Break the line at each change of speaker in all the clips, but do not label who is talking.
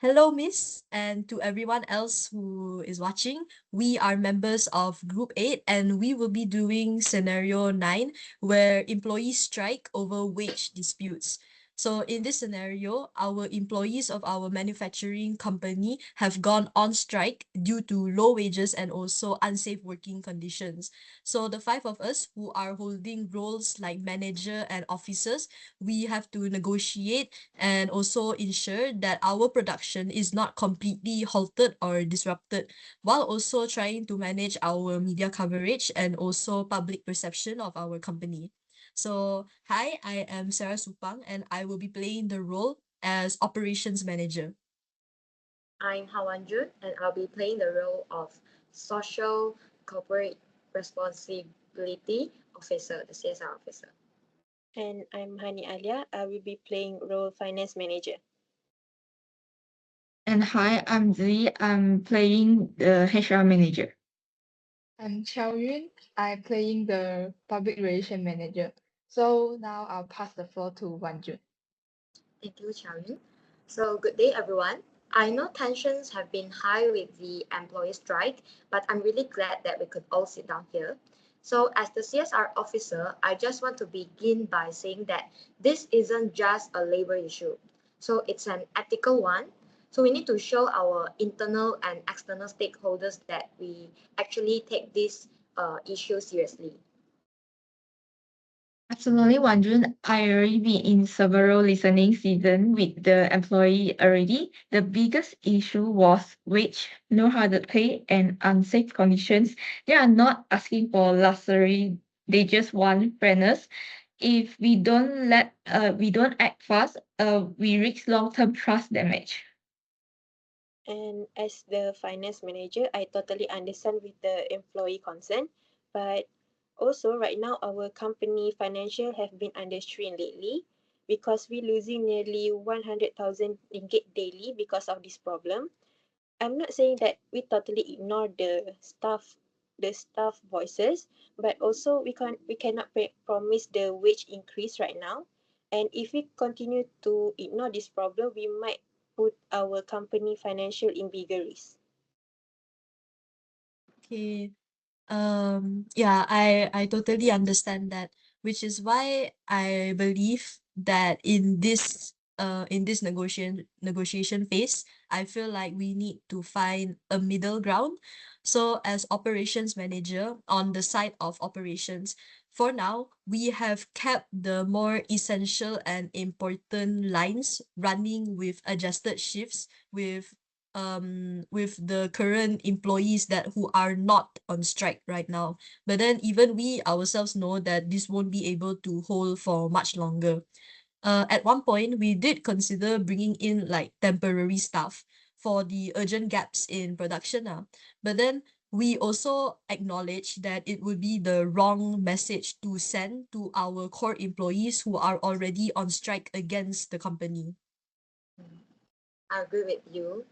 Hello, Miss, and to everyone else who is watching. We are members of Group 8, and we will be doing scenario 9, where employees strike over wage disputes. So, in this scenario, our employees of our manufacturing company have gone on strike due to low wages and also unsafe working conditions. So, the five of us who are holding roles like manager and officers, we have to negotiate and also ensure that our production is not completely halted or disrupted, while also trying to manage our media coverage and also public perception of our company. So, hi, I am Sarah Supang and I will be playing the role as operations manager.
I'm Hawanjun, and I'll be playing the role of Social Corporate Responsibility Officer, the CSR officer.
And I'm Hani Alia. I will be playing role finance manager.
And hi, I'm Z. I'm playing the HR manager.
I'm Xiao Yun. I'm playing the public relation manager. So now I'll pass the floor to Wan Jun.
Thank you, Chaoyin. So, good day, everyone. I know tensions have been high with the employee strike, but I'm really glad that we could all sit down here. So, as the CSR officer, I just want to begin by saying that this isn't just a labor issue. So, it's an ethical one. So, we need to show our internal and external stakeholders that we actually take this issue seriously.
Absolutely, Wanjun. I already been in several listening season with the employee already. The biggest issue was wage, no hard pay, and unsafe conditions. They are not asking for luxury. They just want fairness. If we don't act fast, we risk long-term trust damage.
And as the finance manager, I totally understand with the employee concern. But also right now our company financial have been under strain lately because we losing nearly 100,000 ringgit daily because of this problem. I'm not saying that we totally ignore the staff voices, but also we cannot promise the wage increase right now. And if we continue to ignore this problem, we might put our company financial in bigger risk.
Okay. Yeah, I totally understand that, which is why I believe that in this negotiation phase, I feel like we need to find a middle ground. So as operations manager on the side of operations, for now, we have kept the more essential and important lines running with adjusted shifts with the current employees that who are not on strike right now, but then even we ourselves know that this won't be able to hold for much longer. At one point we did consider bringing in like temporary staff for the urgent gaps in production, but then we also acknowledge that it would be the wrong message to send to our core employees who are already on strike against the company.
I agree with you.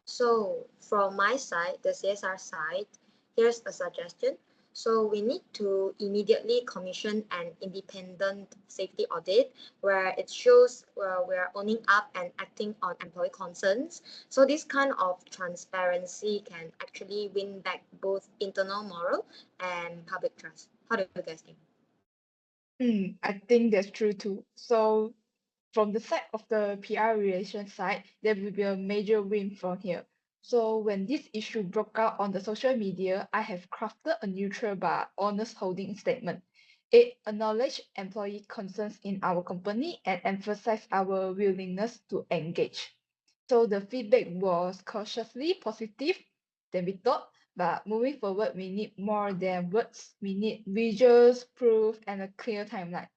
So from my side, the CSR side, here's a suggestion. So we need to immediately commission an independent safety audit where it shows where we're owning up and acting on employee concerns. So this kind of transparency can actually win back both internal moral and public trust. How do you guys think?
I think that's true too. So from the side of the PR relations side, there will be a major win from here. So when this issue broke out on the social media, I have crafted a neutral but honest holding statement. It acknowledged employee concerns in our company and emphasized our willingness to engage. So the feedback was cautiously positive than we thought, but moving forward, we need more than words. We need visuals, proof, and a clear timeline.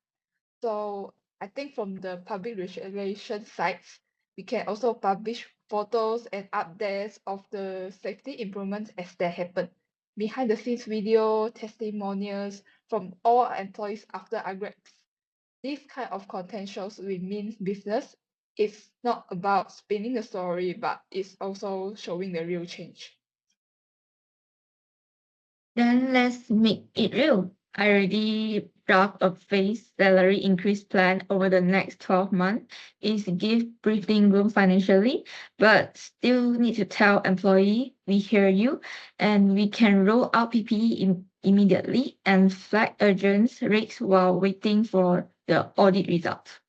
So I think from the public relations sites, we can also publish photos and updates of the safety improvements as they happen. Behind the scenes video, testimonials from all employees after upgrades. This kind of content shows we mean business. It's not about spinning the story, but it's also showing the real change.
Then let's make it real. I already draft a phased salary increase plan over the next 12 months is give breathing room financially, but still need to tell employee we hear you and we can roll out PPE immediately and flag urgent risks while waiting for the audit results.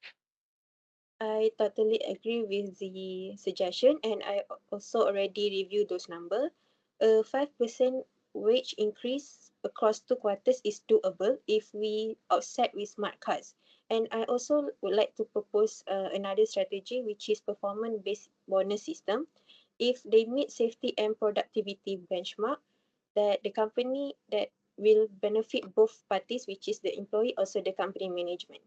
I totally agree with the suggestion, and I also already reviewed those numbers. A 5% wage increase across 2 quarters is doable if we offset with smart cuts. And I also would like to propose another strategy, which is performance-based bonus system. If they meet safety and productivity benchmark, that the company that will benefit both parties, which is the employee, also the company management.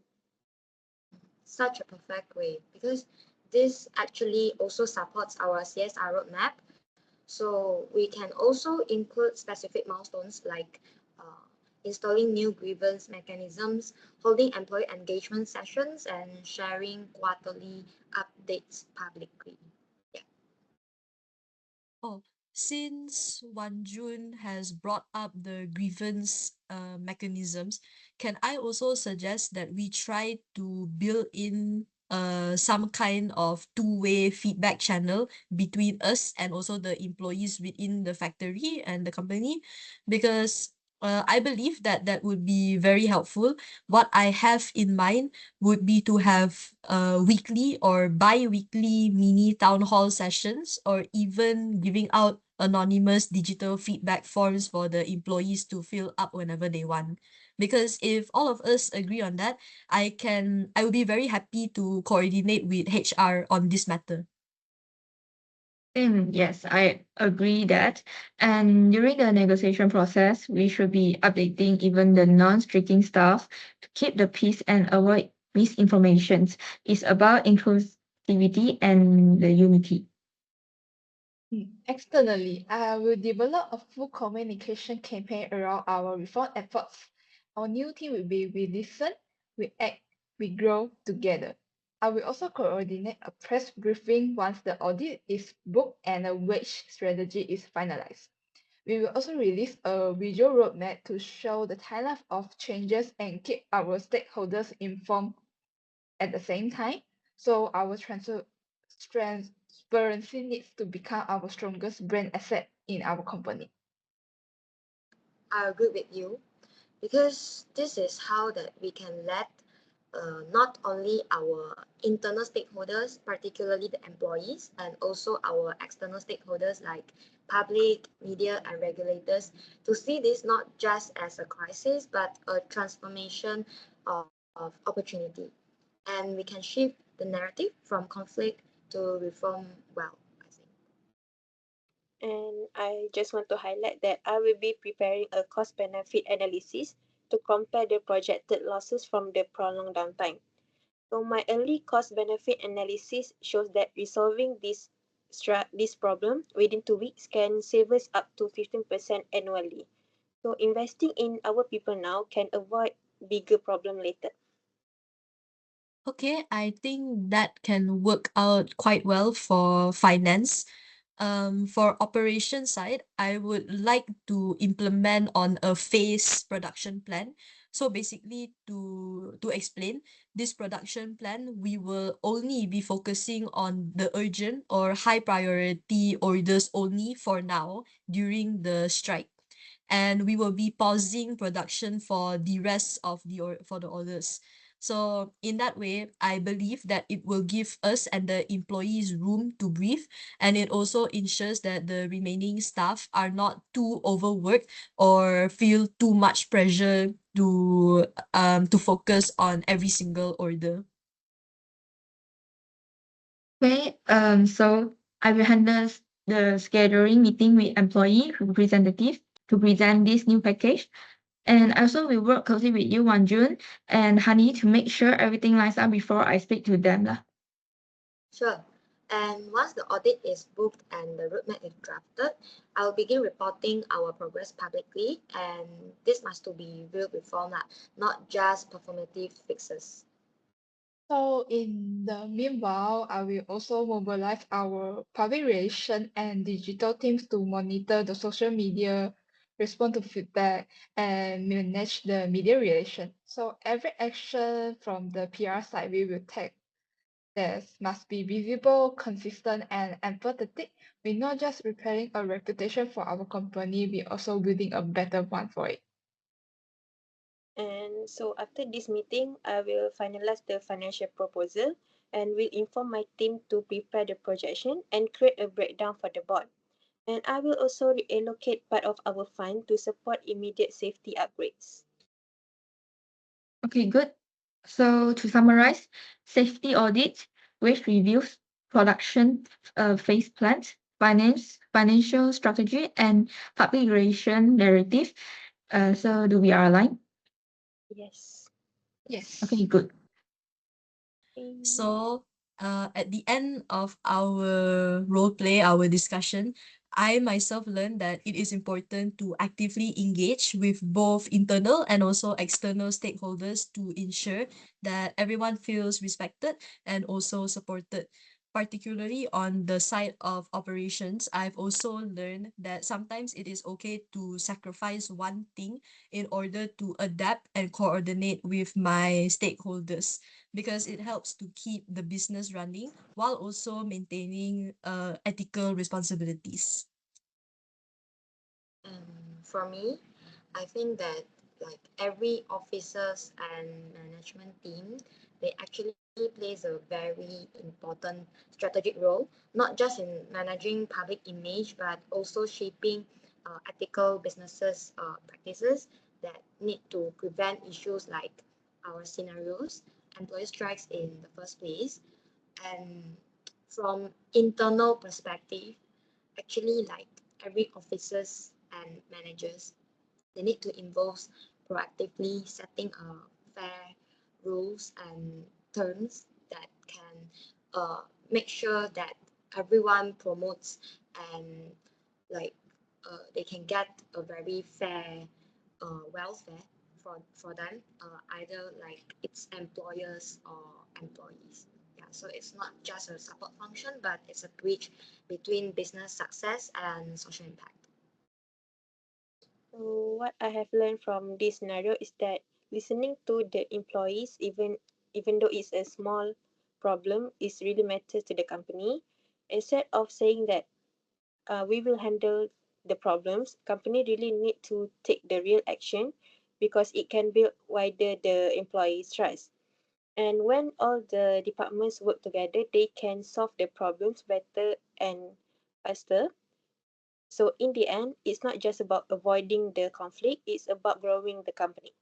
Such a perfect way, because this actually also supports our CSR roadmap. So we can also include specific milestones like installing new grievance mechanisms, holding employee engagement sessions, and sharing quarterly updates publicly. Yeah.
Oh, since Jun has brought up the grievance mechanisms, can I also suggest that we try to build in some kind of two-way feedback channel between us and also the employees within the factory and the company? Because I believe that that would be very helpful. What I have in mind would be to have weekly or bi-weekly mini town hall sessions, or even giving out anonymous digital feedback forms for the employees to fill up whenever they want. Because if all of us agree on that, I will be very happy to coordinate with HR on this matter.
Yes, I agree that. And during the negotiation process, we should be updating even the non-striking staff to keep the peace and avoid misinformations. It's about inclusivity and the unity.
Externally, I will develop a full communication campaign around our reform efforts. Our new team will be we listen, we act, we grow together. I will also coordinate a press briefing once the audit is booked and a wage strategy is finalized. We will also release a visual roadmap to show the timeline of changes and keep our stakeholders informed at the same time. So our transparency needs to become our strongest brand asset in our company.
I agree with you, because this is how that we can let not only our internal stakeholders, particularly the employees, and also our external stakeholders like public, media, and regulators, to see this not just as a crisis, but a transformation of opportunity. And we can shift the narrative from conflict to reform well, I think.
And I just want to highlight that I will be preparing a cost benefit analysis to compare the projected losses from the prolonged downtime. So my early cost benefit analysis shows that resolving this problem within 2 weeks can save us up to 15% annually. So investing in our people now can avoid bigger problem later.
Okay, I think that can work out quite well for finance. For operation side, I would like to implement on a phase production plan. So basically, to explain this production plan, we will only be focusing on the urgent or high priority orders only for now during the strike, and we will be pausing production for the rest of for the orders. So in that way, I believe that it will give us and the employees room to breathe, and it also ensures that the remaining staff are not too overworked or feel too much pressure to focus on every single order.
Okay, so I will handle the scheduling meeting with employee representative to present this new package. And I also will work closely with you, June and Honey, to make sure everything lines up before I speak to them. Lah.
Sure. And once the audit is booked and the roadmap is drafted, I'll begin reporting our progress publicly, and this must to be real reform, not just performative fixes.
So in the meanwhile, I will also mobilize our public relation and digital teams to monitor the social media respond to feedback, and manage the media relation. So every action from the PR side we will take this must be visible, consistent, and empathetic. We're not just preparing a reputation for our company, we're also building a better one for it.
And so after this meeting, I will finalize the financial proposal and will inform my team to prepare the projection and create a breakdown for the board. And I will also reallocate part of our fund to support immediate safety upgrades.
Okay, good. So to summarize, safety audit, waste reviews, production phase plans, financial strategy, and public relation narrative. So do we are aligned?
Yes.
Yes.
Okay, good.
So, at the end of our role play, our discussion, I myself learned that it is important to actively engage with both internal and also external stakeholders to ensure that everyone feels respected and also supported. Particularly on the side of operations, I've also learned that sometimes it is okay to sacrifice one thing in order to adapt and coordinate with my stakeholders, because it helps to keep the business running while also maintaining ethical responsibilities.
And for me, I think that like every officers and management team, they actually plays a very important strategic role, not just in managing public image, but also shaping ethical businesses practices that need to prevent issues like our scenarios, employee strikes in the first place. And from internal perspective, actually like every officers and managers, they need to involve proactively setting fair rules and terms that can make sure that everyone promotes and like they can get a very fair welfare for them, either like its employers or employees. Yeah, so it's not just a support function, but it's a bridge between business success and social impact.
So what I have learned from this scenario is that listening to the employees, even though it's a small problem, is really matters to the company. Instead of saying that we will handle the problems, company really need to take the real action because it can build wider the employees' trust. And when all the departments work together, they can solve the problems better and faster. So in the end, it's not just about avoiding the conflict, it's about growing the company.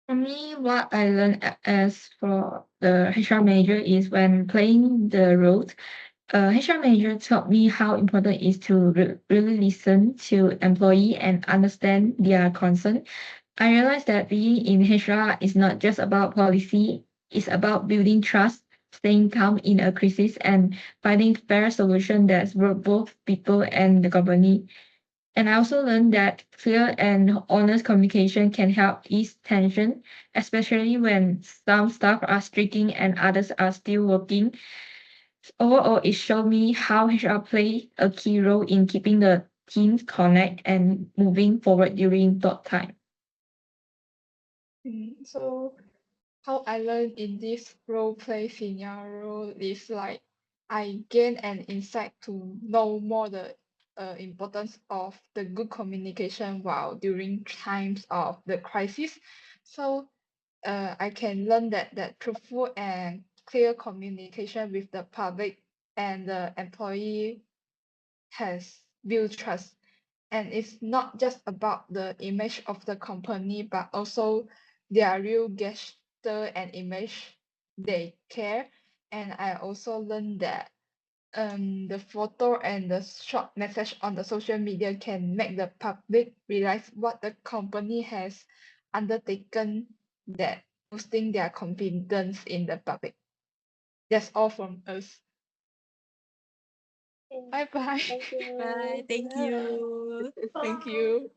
For me, what I learned as for the HR manager is when playing the role, HR manager taught me how important it is to really listen to employee and understand their concern. I realized that being in HR is not just about policy, it's about building trust, staying calm in a crisis, and finding fair solution that work both people and the company. And I also learned that clear and honest communication can help ease tension, especially when some staff are streaking and others are still working. Overall, it showed me how HR play a key role in keeping the teams connect and moving forward during that time.
So how I learned in this role play scenario is like I gain an insight to know more the importance of the good communication while during times of the crisis. So I can learn that truthful and clear communication with the public and the employee has built trust. And it's not just about the image of the company, but also their real gesture and image they care. And I also learned that the photo and the short message on the social media can make the public realize what the company has undertaken, that boosting their confidence in the public. That's all from us.
Okay,
Bye bye.
thank you.
Bye. Thank
Bye.
you.
Thank you.